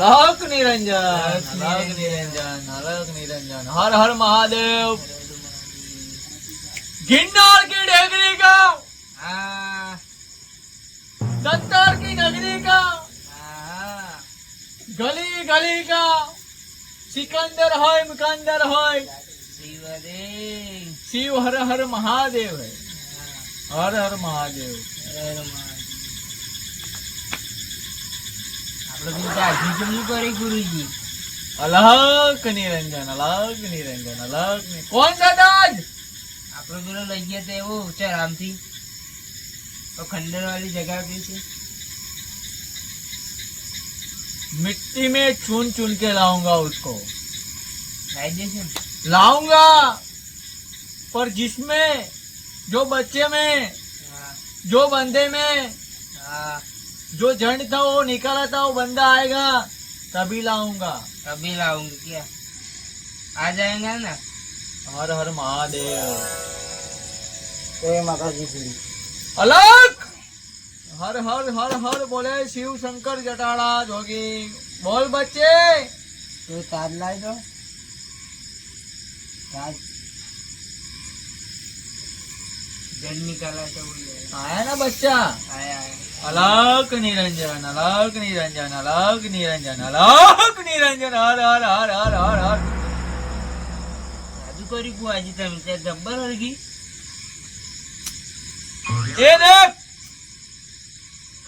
अलग निरंजन, अलग निरंजन, अलग निरंजन। हर हर महादेव। गिरनार की डेगरी का, दत्तार की नगरी का, गली गली का सिकंदर होय मुकंदर होय, शिव हर हर महादेव है। हर हर महादेव। गुरुजी अलग निरंजन, अलग निरंजन, अलग कौन सा दाद આપડે પેલો લઈ ગયા તો એવો ચરામથી તો ખંડર વાળી જગા કઈ છે? मिट्टी में चुन चुन के लाऊंगा उसको, લાઈ દેશે ને? लाऊंगा, पर जिसमें जो बच्चे में, હા जो बंदे में હા जो जड़ था वो निकाला था, वो बंदा आएगा तभी लाऊंगा। तभी लाऊंगी क्या? आ जाएगा ना? हर हर महादेव। जय माता जी की। अलग हर हर हर हर बोले शिव शंकर जटाड़ा जोगी। बोल बच्चे। तो ताज लाई दो। ताज जल निकाला तो आया ना बच्चा? आया आया। अलग निरंजन, अलग निरंजन, अलग निरंजन, अलग निरंजन। हर हर हर हर हर हर। जादू करी बुआजी तम ते जब्बर होगी। ये देख,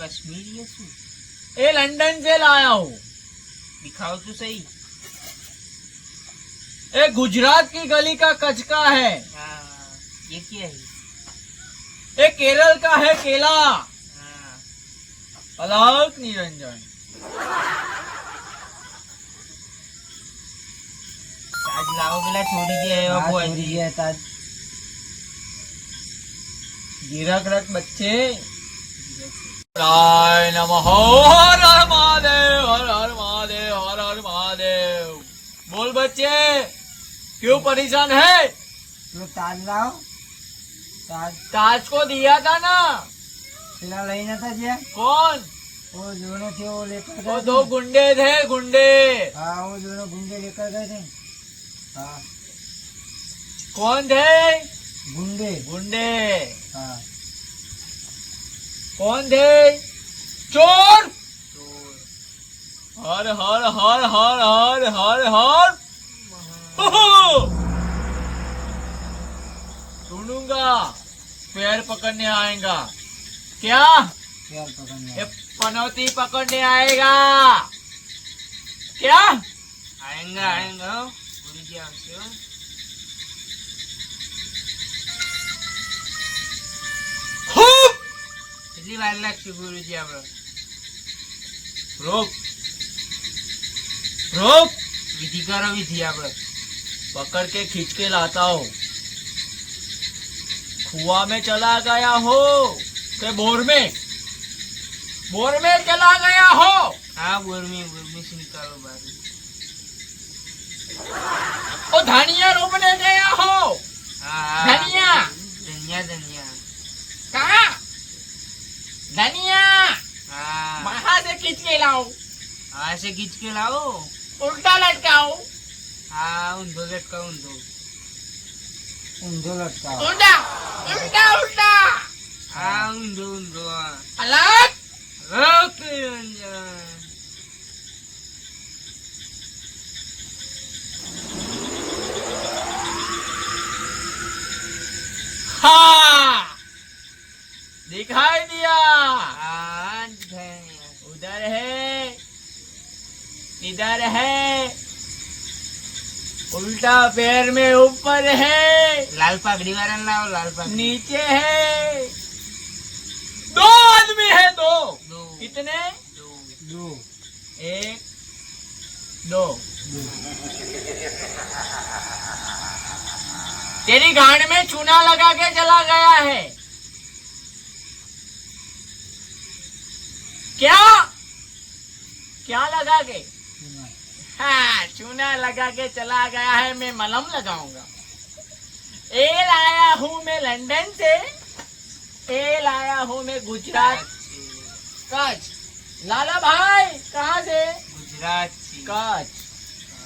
कश्मीरी है सु। ये लंदन से लाया हूँ। दिखाओ तो सही। ये गुजरात की गली का कचका है। हाँ ये क्या है? ये केरल का है केला। हाँ अलग निरंजन। ताज लाओ बेला छोड़ी दिया है बुआजी। ताज गिरक रख बच्चे। राय नमः। हर हर महादेव, हर हर महादेव, हर हर महादेव। बोल बच्चे, क्यों परेशान है? तो ताज लाओ। ताज ताज को दिया था ना। પેલા લઈ નતા જ્યાં कौन? वो જોડે थे वो लेकर वो गए दो थे। गुंडे थे, गुंडे। हाँ वो दोनों गुंडे लेकर गए थे। हाँ कौन थे? गुंडे। गुंडे। हाँ कौन थे? चोर। हर हर हर हर हर हर हर। ढूंढूंगा, पैर पकड़ने आएगा। क्या? पैर पकड़ने ये पनौती पकड़ने आएगा। क्या? आएंगा आएंगा गुरुजी આવશે હો। हुप! કેટલી વાર લાગશે ગુરુજી આપણે? रोक, रोक। વિધિ કરો વિધિ આપણે। पकड़ के खींच के लाता हो। कुआ में चला गया हो के बोर में? बोर में चला गया हो। हाँ बोरमी से निकालो बाहर। और धनिया रोपने गया हो। हाँ हाँ धनिया। धनिया धनिया। कहाँ? धनिया हाँ वहां से खींच के लाओ। हाँ से खींच के लाओ। उल्टा लटकाओ। हाँ ऊंधो लटकाओ ऊंधो। ऊंधो लटकाओ। उल्टा उल्टा उल्टा। हाँ ऊंधो ऊंधो। अलग। रोक निरंजन। हाँ दिखाई दिया। हाँ उधर है, इधर है, उल्टा पैर में ऊपर है, लाल पगड़ी वाला लाओ। लाल पगड़ी नीचे है। दो आदमी है। दो। दो कितने? दो दो एक दो। तेरी गांड में चूना लगा के चला गया है। क्या? क्या लगा के? हाँ चूना लगा के चला गया है। मैं मलहम लगाऊंगा। ए लाया हूँ मैं लंदन से। ए लाया हूँ मैं गुजरात। कच्छ। लाला भाई कहाँ से? गुजरात से। कच्छ,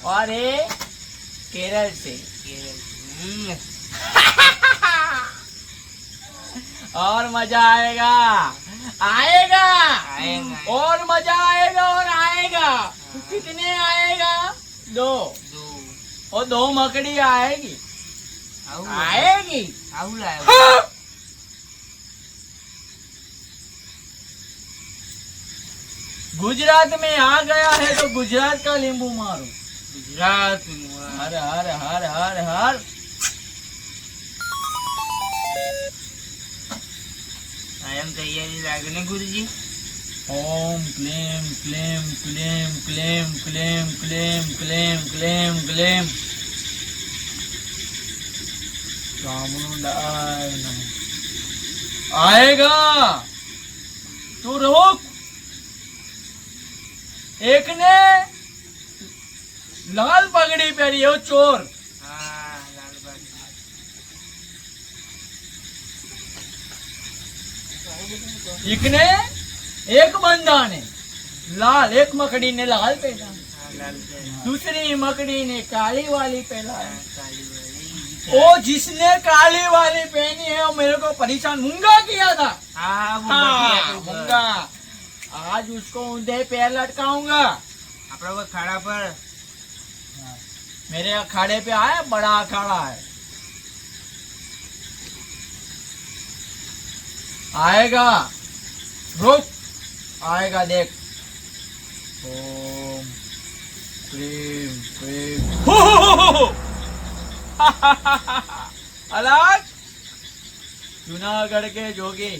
और ये केरल से। केरल। और मजा आएगा, आएगा, आएगा। और मजा आएगा, और आएगा। कितने आएगा? 2, 2 और 2 मकड़ी आएगी, आऊ आएगी। आऊ लायो। हाँ! गुजरात में आ गया है तो गुजरात का नींबू मारो। गुजरात में हर हर हर हर हर। कायम तैयारी लागने गुरुजी। ओम क्लीम क्लीम क्लीम क्लीम क्लीम क्लीम क्लीम क्लीम क्लीम चामुंडाय नमः। आएगा, तू रुक। एक ने लाल पगड़ी पहनी हो, चोर। हाँ लाल बाग। एक ने, एक बंदा ने लाल, एक मकड़ी ने लाल पहना, हाँ लाल बाग। दूसरी मकड़ी ने काली वाली पहना है। काली वाली। ओ जिसने काली वाली पहनी है वो मेरे को परेशान मूंगा किया था। हाँ वो हाँ, बढ़िया मूंगा। आज उसको ऊंधे पैर लटकाऊंगा। अपना वो खाड़ा पर। मेरे अखाड़े पे आया, बड़ा अखाड़ा है। आएगा, रुक, आएगा देख। ओम क्रीम क्रीम अलग जूनागढ़ के जोगी।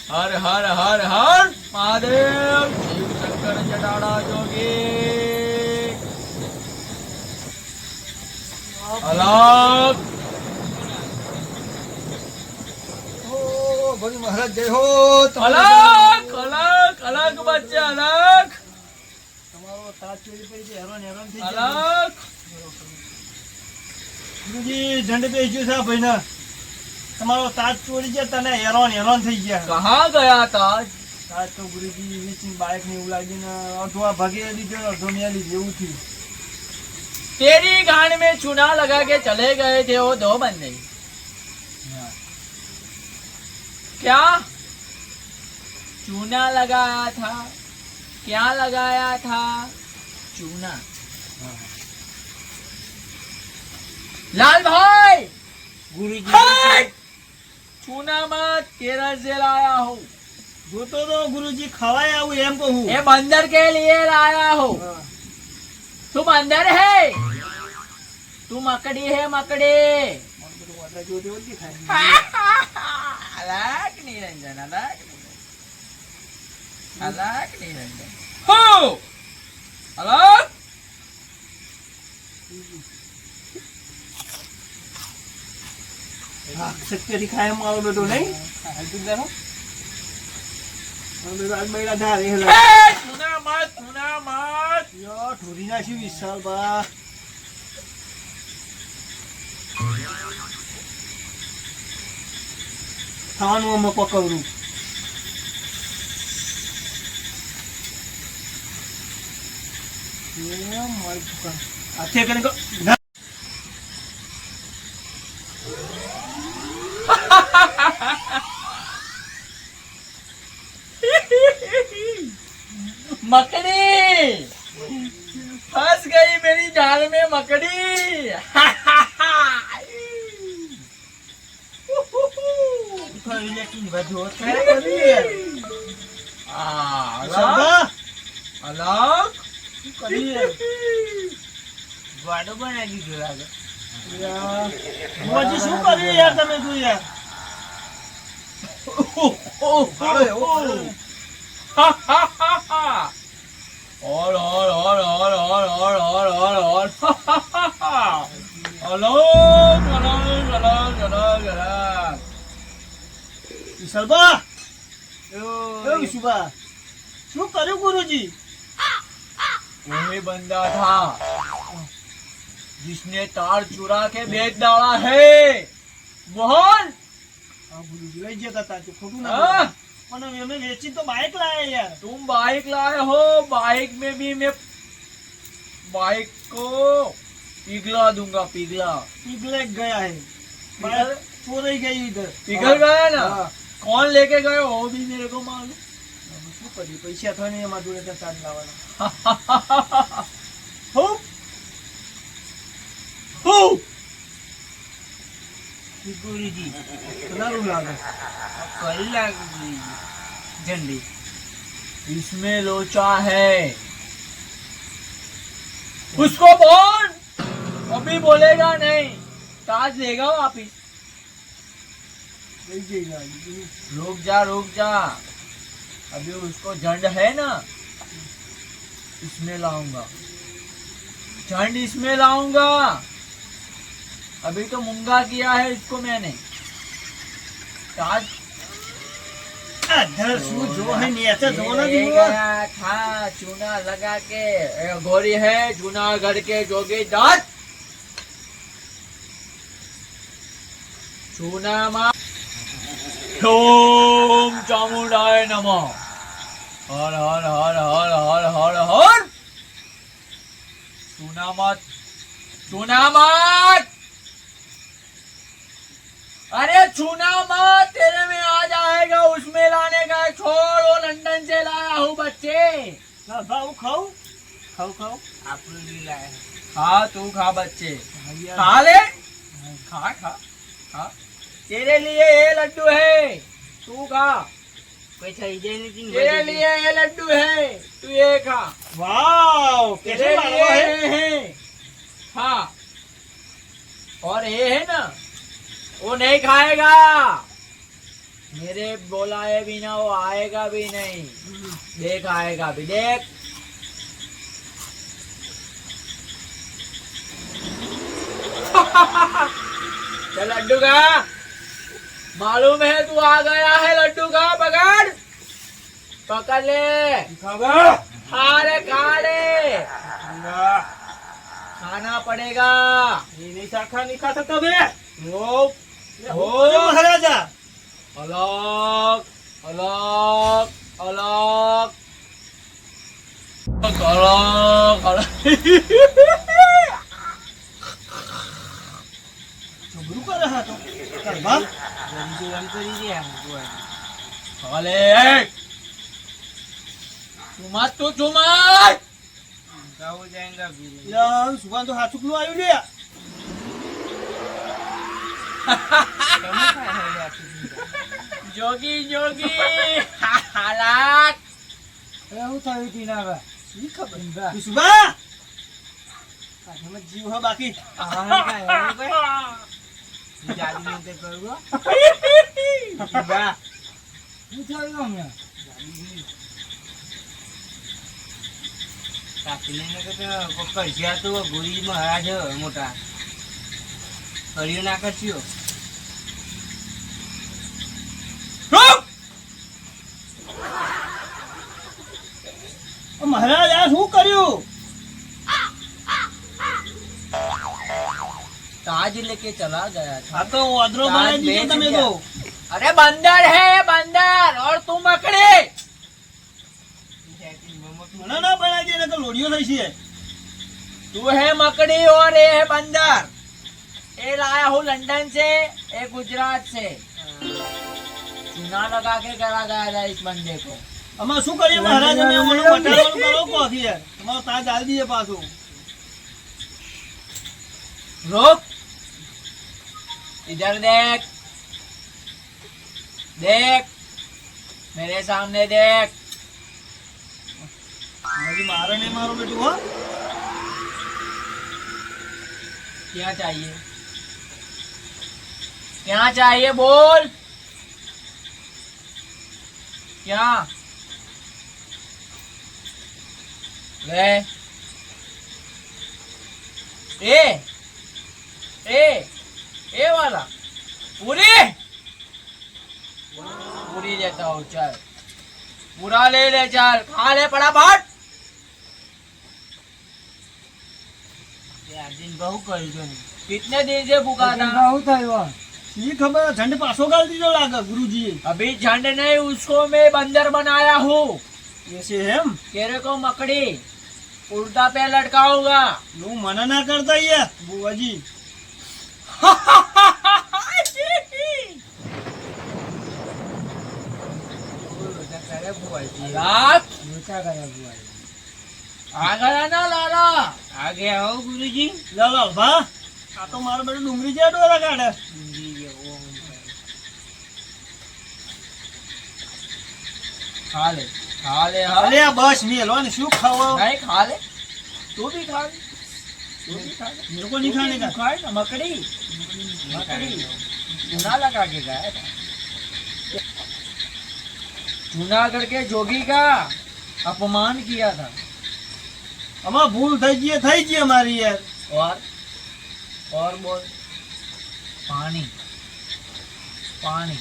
हर हर हर हर महादेव, शिव शंकर जटाड़ा जोगी। अलग बड़ी महाराज जय हो। अलग अलग अलग बच्चे, अलग તમારો તાજ ચોરી પડી છે, હેરાન હેરાન થઈ ગયા. अलग। ગુરુજી ઝંડ પે ગયો છે આ ભાઈને. તમારો તાજ ચોરી છે, તને હેરાન હેરાન થઈ ગયા. कहाँ गया ताज? તાજ તો ગુરુજી વેચીને બાઇક ને એવું લાગીને અડધો આ ભાગે લીધો, અડધો મેં લીધું એવું થયું. तेरी गांड में चूना लगा के चले गए थे वो 2 बंदे। क्या चूना लगाया था? क्या लगाया था? चूना। लाल भाई, ગુરુજી हट! चूना मत, केरल से लाया हूँ। જોતો તો ગુરુજી ખવાય આવું એમ કહું. ये बंदर के लिए लाया हूँ। હા. तू बंदर है, तू मकड़ी है, मकड़ी। મને બધું વાદળા જેવું તેવું જ દેખાય. अलग निरंजन, अलग अलग निरंजन हो, अलग। હા, શક્તિથી ખાય એમ મારો બેટો નહીં. હાલતું જ રહો. મારો બેટો આજ બૈરા ધાર એ હેલા. चुना मत, चुना मत। યો, ઢોરી નાખ્યું વિશાલ બા. ખાવાનું અમે પકવરું. એ મારી દુકાન. હાથે કરીને કહો, ના. मकड़ी फंस गई मेरी जाल में, मकड़ी। ખાઈ લે કી બધું અત્યારે કરી લે. વિશાલ अलग બા, अलग શું કરી લે? વાડો બનાવી દીધો લાગે. યાર, બુઆજી શું કરી યાર તમે તું યાર? ઓય, ઓય. और अलग अलग अलग अलग अलग। વિશાલ બા, એ ઓય. વિશુબા, શું કર્યું ગુરુજી? वही बंदा था जिसने तार चुरा के बेच डाला है। बोल। હા ગુરુજી લઈ જતા તા તો ખોટું ના हाँ? બોલો. પણ અમે વેચી તો બાઇક લાયા યાર. तुम बाइक लाए हो, बाइक में भी मैं बाइक को पिघला दूंगा, पिघला। पिघल गया है पिघल पूरा ही गई इधर पिघल गया ना? हाँ। कौन लेके गए वो भी मेरे को मालूम। શું કર્યું? પૈસા થયો ને એમાં જોડે તો ચાર્જ લાવવાના હું હું સિક્યુરિટી ઘણાનું લાગે કરી લાગી ઝંડી इसमें लोचा है, उसको बोल। अभी बोलेगा नहीं, ताज लेगा वापिस। લઈ જઈ ગાડી रुक जा, रुक जा, अभी उसको झंड है ना, इसमें लाऊंगा, झंड इसमें लाऊंगा। अभी तो मूंगा किया है इसको मैंने। ताज અધર શું જો હે નીચે જો ના ले દીવો गया था चूना लगा के। गोरी है जूनागढ़ के जोगी दास। चूना मा ओम चामुंडाय नमः। हर हर हर हर हर हर हर। चूना मत, चूना मत, अरे छूना मत, तेरे में आ जाएगा। उसमें लाने का छोड़, वो लंदन से लाया हूँ बच्चे। ના ભાવ ખાવ ખાવ ખાવ આપણું બી લાય खा, तू खा बच्चे, ભાઈ खा ले, खा खा खा। तेरे लिए ये लड्डू है, तू खा। કોઈ થઈ જાય ને તીન तेरे लिए ये लड्डू है, तू ये खा। વાવ तेरे કેસે लिए લાગો હે ये है, खा। और ये है ना, वो नहीं खाएगा। मेरे बोलाए बिना वो आएगा भी नहीं। देख आएगा भी, देख। चल लड्डू का, मालूम है तू आ गया है। लड्डू का पकड़, पकड़ ले, ખાવા खा ले, खा ले, ના खाना पड़ेगा। એ નહીં શાખા નહીં ખા શકતા બે ओ, ઓ મહારાજા अलग अलग अलग अलग अलग। છોકરું કરે હા તો કરવા જલ્દી એમ કરી દે अले चुमात, तू चुमात। ગાવો જાયંગા ભી યા સુભાન તો હાચુકલું આવ્યું લે તમે કાય હે આખી जोगी जोगी हालात। એવું થયું તીના ઈ ખબર બા સુભા કાઢમાં જીવ હે બાકી આ કાય એવું કઈ જાદુ ને તે કરવો બા શું થયું અમે કાપીને કે પૈસા તો ગોળી મહારાજ મોટા કર્યો ના કરશો મહારાજ આ શું કર્યું ताज लेके चला गया था। આ તો વાદરો બનાવી દીધો તમે તો अरे बंदर है बंदर, और तू मकड़ी। મને ના બનાવી દે ને તો લોડિયો થઈ છે तू है मकड़ी और ये है बंदर। ये लाया हूँ लंदन से, ये गुजरात से। चूना लगा के करा गया था इस बंदे को। અમે શું કરીએ મહારાજ અમે ઓલો બટાવાનું કરો કોથી યાર તમારો તાજ આલી દઈએ પાછું रुक, इधर देख, देख, मेरे सामने देख। હજી મારે નહીં મારો બેટું હો क्या चाहिए, क्या चाहिए बोल, क्या ले ए वाला पूरी पूरी लेता हूँ, चल पूरा ले ले, चल खा ले फटाफट। दिन બહુ કર્યું છે कितने दिन से भूखा था? બહુ થયું ઈ ખબર ઝંડ પાછો ગાળી દીધો લાગે ગુરુજીએ अभी झंड नहीं, उसको मैं बंदर बनाया हूँ। એસે એમ तेरे को मकड़ी। उल्टा पैर लटकाऊंगा। હું મને ના કરતા યાર બુવાજી रात લોચા ગયા બુઆ आ गया ना लाला। આગે આવો ગુરુજી લાલા ભા આ તો મારો બેટો ડુંગળી જ્યાં ડોરા કાઢે खा ले हाँ। અરે આ બસ મેલો ને શું ખાવા नहीं खा ले, तू भी खा ले, तू भी खा ले। मेरे को नहीं खाने का। खाए ना मकड़ी, मकड़ी चूना लगा के गया था। जूनागढ़ के जोगी का अपमान किया था। અમાર ભૂલ થઈ ગઈ અમારી યાર और बोल। पानी पानी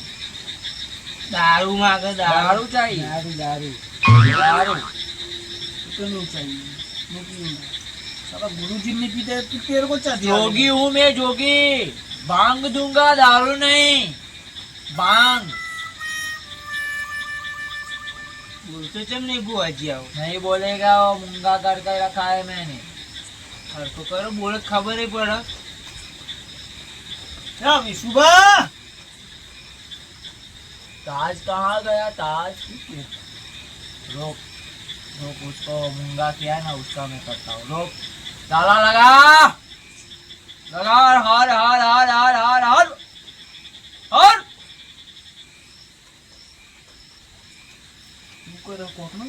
દારૂ માંગે दारू चाहिए, દારૂ દારૂ दारू। इतना चाहिए साला गुरुजी ने पीते तो तेरे को क्या दिया जोगी हूँ मैं, जोगी। भांग दूंगा, दारू नहीं, भांग। બોલતો ચમ નહીં બુઆજી આવો नहीं बोलेगा, वो मूंगा करके रखा है मैंने। હરકો કરો બોલે ખબર નહીં પડે क्या विशुभा ताज कहाँ गया ताज? रोक रोक, उसको मूंगा किया ना उसका मैं करता हूँ। रोक, ताला लगा लगा। हार हार हार हार हार हार हार। करो कोकनो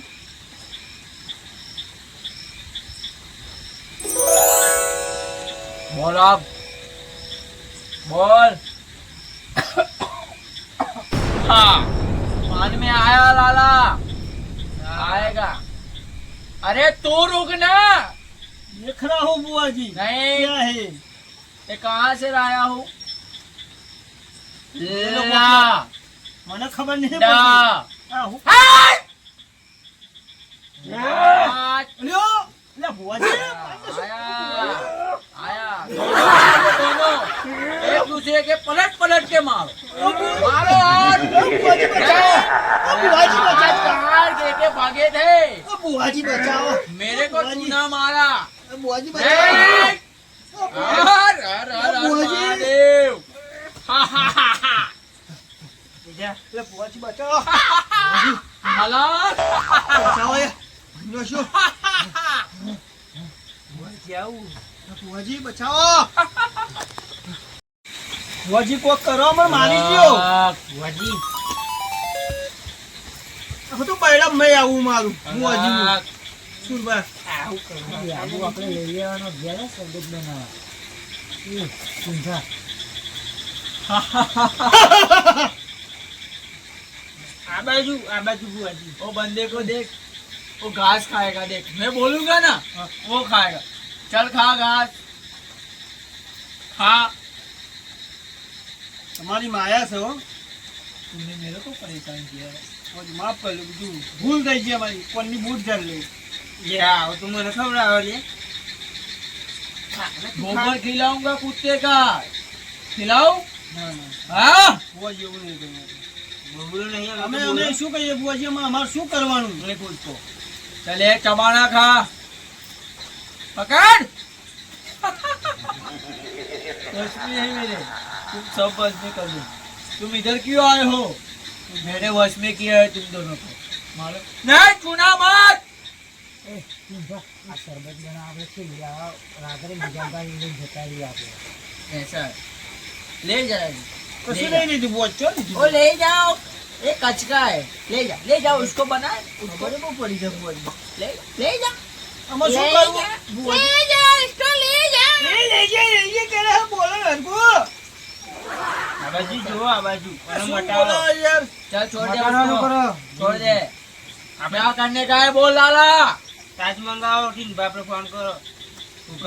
बोल अब, बोल। हाँ, मान में आया लाला, आएगा। अरे तू रुक ना। देख रहा हूँ बुआ जी नहीं, क्या है ये कहाँ से लाया हूँ? लोग ला મને ખબર નહીં ला પડતી આ હું हाय! લ્યો લે બુઆજી आया आया। दोनों एक दूसरे के पलट पलट के मारो, मारो और બુઆજી બચાવો બુઆજી બચાવો बाहर के भागे थे। બુઆજી બચાવો मेरे को तू ना मारा। બુઆજી हर બચાવો हर हर हर बुआजी। महादेव। हा हा हा हा। લે બુઆજી બચાવો હાલાત। બચાવો યાર જોશો બુઆજી આવું બુઆજી બચાવો બુઆજી કોક કરો મને મારી ગયો બુઆજી આ તો બૈડા મેં આવું મારું બુઆજી શું બા આવું કરવું આવું આપણે લઈ લેવાનો ઘેર શરબત બનાવવા ચૂંધા આ બાજુ બુઆજી वो बंदे को देख, वो घास खाएगा। देख, मैं बोलूंगा ना वो खाएगा। चल खा घास, खा। તમારી માયા છે હો तूने मेरे को परेशान किया है। બુઆજી માફ કરી લો બધું ભૂલ થઈ ગઈ અમારી કોની બૂટ ઝાડ લે લે આવો તું મને ખવડાવો લે गोबर खिलाऊंगा कुत्ते का, खिलाऊ। ના ના हाँ, બુઆજી એવું નહીં કરવું બબુલો નહીં અમે અમે શું કહીએ બુઆજી અમારે શું કરવાનું देख उसको। चले चबाना खा, पकड़। बस में है मेरे, तुम सब बस में कर दो। तुम इधर क्यों आए हो? मैंने वश में किया है तुम दोनों को। मारो नहीं, छूना मत। ચૂંધા આ શરબત બનાવે છે રાત્રે બીજા ભાઈ લઈને જતા રહીએ આપણે ऐसा है, ले जाएगी। કશું નહીં લીધું બુઆજી ચો લીધું वो ले जाओ, ये कचका है। ले जाओ उसको बनाए, उसको ખબર બહુ પડી છે બુઆજી ले जा। આમાં શું ले કરવું जा, બુઆજી ले जा, इसको ले जा। એ કરે હે બોલો હરકો આ બાજુ જુઓ આ બાજુ અને શું મટાવો બોલો યાર चल छोड़ दे મટાડવાનું उसको, કરો छोड़ दे। क्या करने का है बोल लाला। તાજ મંગાવો ટીન બાપરે ફોન કરો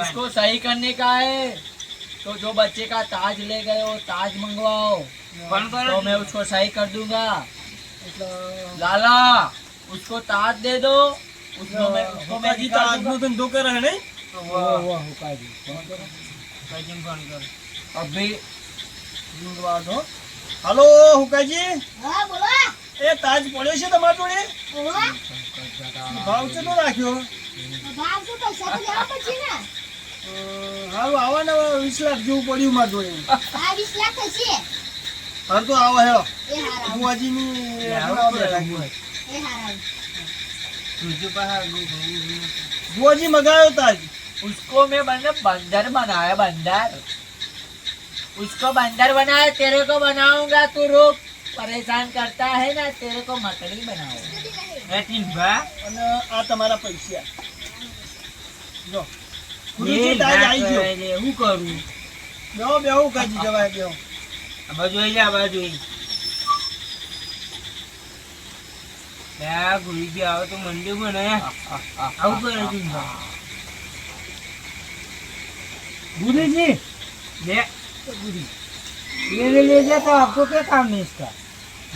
उसको सही करने का है तो जो बच्चे का ताज ले गए हो ताज मंगवाओ, ફોન કરો तो मैं उसको सही कर दूंगा। लाला उसको ताज दे दो, उसको मैं બુઆજી તો निकाल આજનો दूंगा। ધંધો કરે હે નહીં હુકાજી ફોન કરો अभी मंगवा दो। હાલો હુકાજી હા બોલો એ તાજ પડ્યો છે તમારા જોડે ઓહો ભાવ કેટલો રાખ્યો ભાવ શું પૈસા તો લેવા પડશે ને હારું આવો ને 20 લાખ જેવું પડ્યું માર જોડે 20 લાખ થશે હાર તો આવો હેલો એ હારા બુઆજીની આવું બેઠા કરું. એ હારા तुझे पहा બુઆજી મગાયો તાજ उसको मैं बंदर बनाया बंदर उसको बंदर बनाया तेरे को बनाऊंगा तू रुक परेशान करता है ना तेरे को मकड़ी बनाऊंगा एटीन बा અને આ તમારા પૈસા જો ये ગુરુજી તાજ આવી ગયો ले હું કરું બેહો બેહો કાજી જવાય બેહો આ બાજુ આઈ જા આ બાજુ આઈ યા ગુરુજી આવો તો મંદિર બનાયા આવું કરે તું गुरुजी ले मेरे ले जाता आपको क्या काम है इसका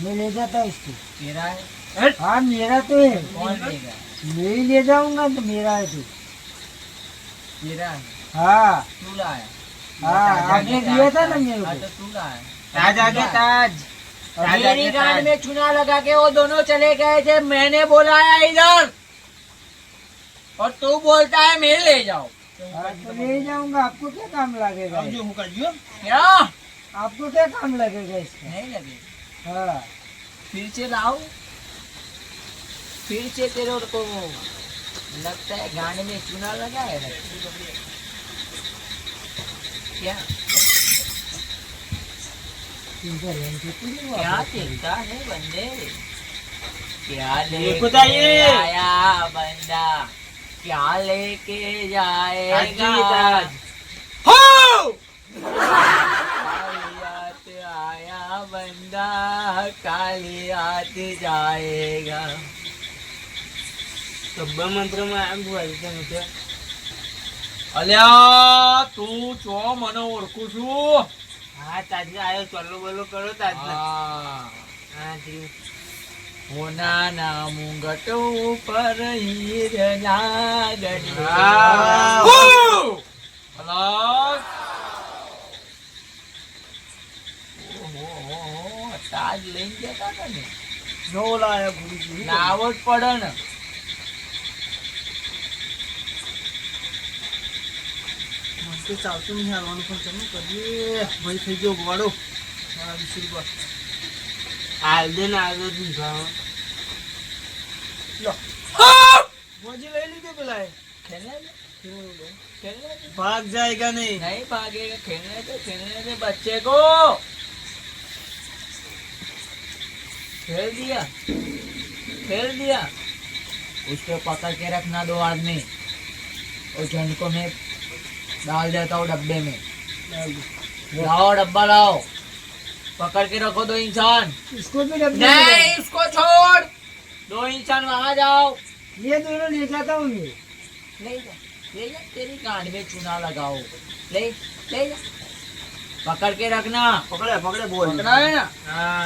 मैं ले जाता इसको तेरा है हाँ मेरा तो है कौन देगा मैं ही ले जाऊंगा तो मेरा है तो तेरा है हाँ तू लाया हाँ आपने दिया था ना मेरे हाँ, को तो तू लाया ताज आगे ताज ताज मेरी आगे गांड ताज में चुना लगा के वो दोनों चले गए थे मैंने बुलाया इधर और तू बोलता है मैं ले जाओ हाँ तो ले जाऊंगा आपको क्या काम लगेगा આવજો હું કાજી હો. क्या आपको क्या काम लगेगा इसका नहीं लगे हाँ फिर से लाओ फिर से तेरे को लगता है गांड में चूना लगा है क्या चिंता नहीं करती हूँ क्या आप। चिंता है बंदे क्या देखो लेके ताई। आया बंदा क्या लेके ताज जाएगा ताज कालियात आया बंदा कालियात जाएगा સબ્બા મંત્રમાં આમ બોલ છે ને અલ્યા તું છો મને ઓળખું છું હા તાજ આયો ચાલો બોલો કરો તાજ હા હા જી હોનાના મુંગટ ઉપર હીર લાગણી હા. અલા ઓહો તાજ લઈને જતા હતા ને નો લાયા ગુરુજી લાવો જ પડે ને મને તો ચાલતું નહીં હાલવાનું પણ ચલો કરીએ ભાઈ થઈ ગયો ગોવાડો મારા 20 રૂપિયા હાલ દે ને આગળ તું જાઓ લો બુઆજી લઈ લીધો પેલા એ. खेलने दे खेलने दे ભાગ જાયગા નહીં नहीं भागेगा खेलने दे बच्चे को खेल दिया उसको पकड़ के रखना दो आदमी और झंड को मैं डाल देता हूँ डब्बे में लाओ डब्बा लाओ पकड़ के रखो दो इंसान इसको भी डब्बे में नहीं उसको छोड़ दो इंसान वहां जाओ डालो। ये दोनों ले जाता हूँ मैं ले जा तेरी गांड में चूना लगाओ ले जा पकड़ के रखना પકડે પકડે બોલ पकड़ा है ना હા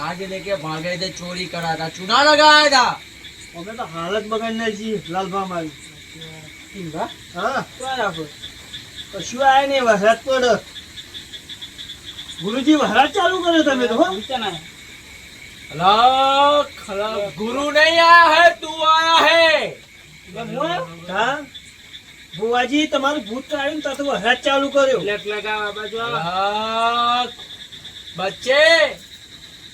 आज लेके भागे थे चोरी करा था चूना लगाया था અમે તો હાલત બગાડી નાખી લાલભા મારી ટીંગા હા બરાબર કશું આય નહીં વરસાદ પડ ગુરુજી વરસાદ ચાલુ કર્યો તમે તો હો गुरु नहीं आया है तू आया है હા બુવાજી તમારું ભૂત કાઢ્યું તો વરસાદ ચાલુ કર્યો લક લગાવ આ બાજુ આવો अलाक, बच्चे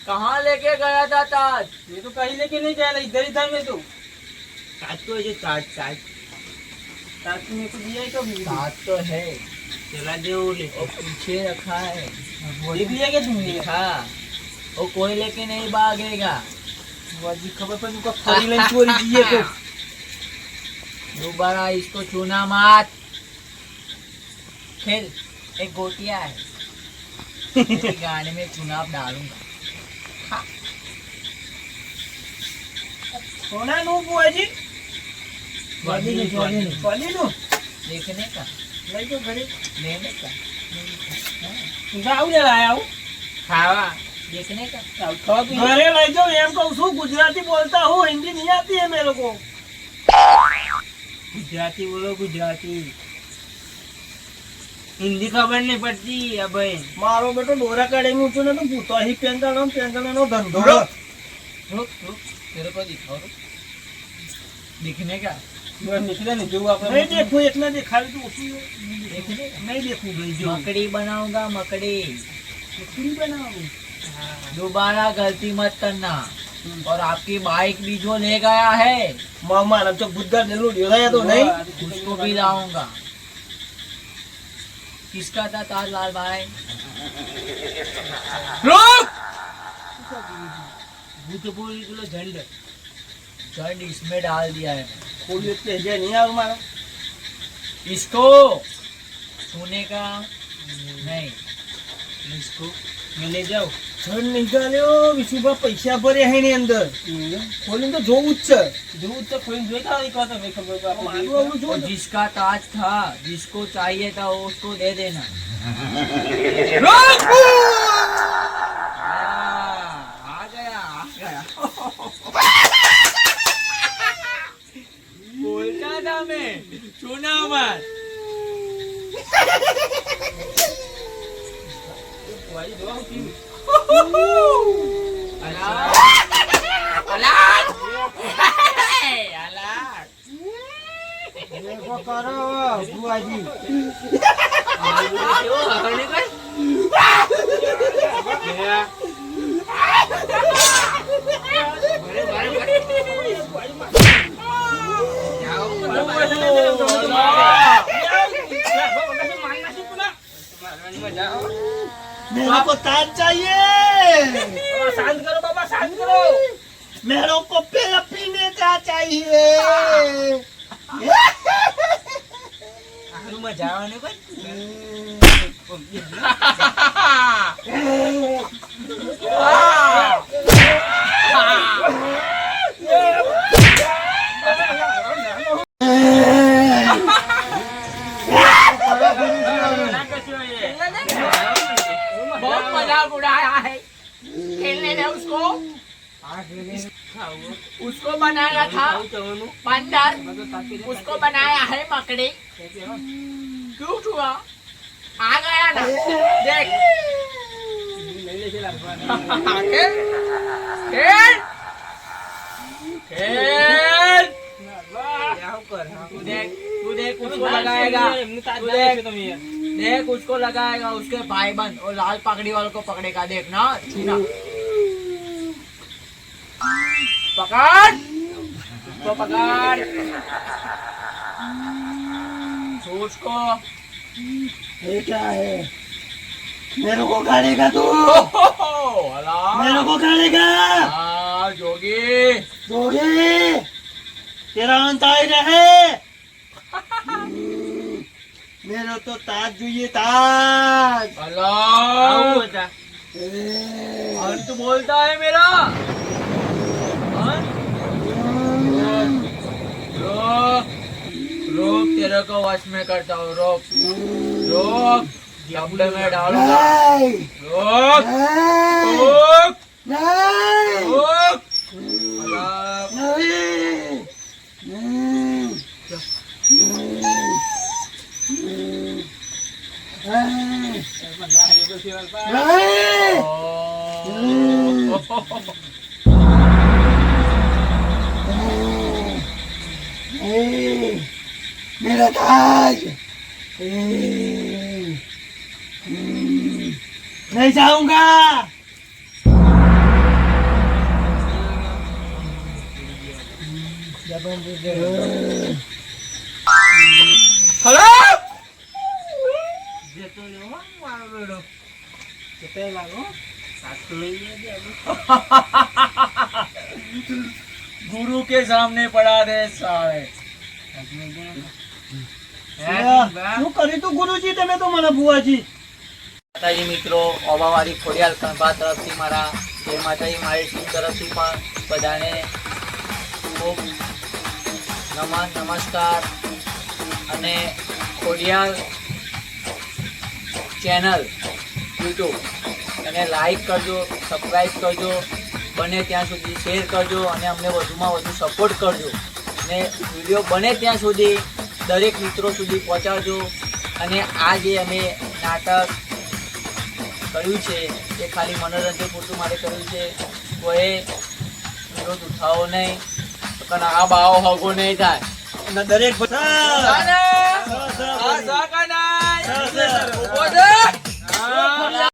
कहाँ लेके गया था ताज ये तो कहीं लेके नहीं जा रहा इधर ही था मैं तो ताज तो है ताज ताज તાજ મેં તો દિયા તો ताज तो है चला दे वो ले और पीछे रखा है देख लिया क्या तुमने हाँ वो कोई लेके नहीं भागेगा બુવાજી ખબર પડી કે ફરી લઈને ચોરી જઈએ તો दोबारा इसको छूना मत खेल एक गोटिया है इसकी गाने में चुनाव डालूंगा સોનાનું બુવાજી ચોરીનું ચોરીનું પલીનું देखने का લઈ જો ઘરે लेने का ગાવ ને લાયા આવું खावा देखने का ઘરે લઈ જાઓ એમ કહું છું ગુજરાતી બોલતા હું હિન્દી નહીં આતી है मेरे को ગુજરાતી બોલો ગુજરાતી. હિન્દી ખબર નહીં પડતી આ ભાઈ. મારો બેટો ડોરા કાઢી છું ને તો ભૂતો અહીં પેંજાણો ધંધો रुक रुक तेरे को दिखाओ रुक दिखने का નીકળે ને જેવું આપણે નહીં દેખું એટલે દેખાડું તો ઓછું देखने का નહીં દેખું ભાઈ જો मकड़ी बनाऊंगा मकड़ी મકડી બનાવું दोबारा गलती मत करना और आपकी बाइक भी जो ले गया है મારા તો ગુદ્દા ડેલું ડેરાયા તો નહીં उसको भी लाऊंगा किसका था ताज लाल भाई रुक ભૂત બોલી પેલો ઝંડ. जड़ इसमें डाल दिया है કોઈ એટલે જે નહીં આવે મારા इसको सोने का नहीं इसको મેં લઈ જાઉં. જણ નીકળ્યો વિશુભા પૈસા ભર્યા હે ની અંદર ખોલીને તો જોવું જ છે જોવું તો કોઈ જોઈતા હોય તો તમે ખબર પડે આપણે મારું આવડું જો और जिसका ताज था जिसको चाहिए था वो उसको दे देना आ गया बोलता था मैं सुना मत વાળી જોવા કેમ देखो करो बुआजी કેવો હરણી કઈ मेरे को ताज चाहिए શાંત કરો બાબા શાંત કરો मेरे को पेड़ पीने का चाहिए હારુમાં જવાનું કોઈ बहुत मजाक उड़ाया है खेलने ने उसको बनाया था बंदर उसको बनाया है मकड़ी क्यों हुआ आ गया ना देख खेल खेल खेल तू देख उसको लगाएगा देख उसको लगाएगा उसके भाई बंद और लाल पगड़ी वालों को पकड़ेगा देखना छूना पकड़ उसको पकड़ उसको ये क्या है मेरे को खाएगा तू मेरे को खाएगा जोगी जोगे तेरा अंत आई रहे मेरे तो ताज જોઈએ ताज अल्लाह अंत बोलता है मेरा रोक रोक तेरे को वश में करता हूँ रोक रोक डब्बे में डालूंगा नहीं रोक रोक रोक अल्लाह मेरा ताज नहीं जाऊंगा हेलो જતો રહ્યો મારો બેડો જતો લાગો સાચું લઈ ગયા गुरु के सामने पड़ा दे साले શું કર્યું તું ગુરુજી તમે તો મને બુઆજી માતાજી મિત્રો ઓબાવાળી ખોડિયાલ કંભા તરફથી મારા જય માતાજી મારી ટીમ તરફથી પણ બધાને ખૂબ નમન નમસ્કાર અને ખોડિયાલ ચેનલ યુટ્યુબ અને લાઈક કરજો સબસ્ક્રાઈબ કરજો બને ત્યાં સુધી શેર કરજો અને અમને વધુમાં વધુ સપોર્ટ કરજો અને અને વિડીયો બને ત્યાં સુધી દરેક મિત્રો સુધી પહોંચાડજો. અને આ જે અમે નાટક કર્યું છે એ ખાલી મનોરંજન પૂરતું માટે કર્યું છે. કોઈ વિરોધ ઉઠાવો નહીં, તો આ બાવો હગો નહીં થાય. અને દરેક કાના! આ સા કાના! ઉભો થા!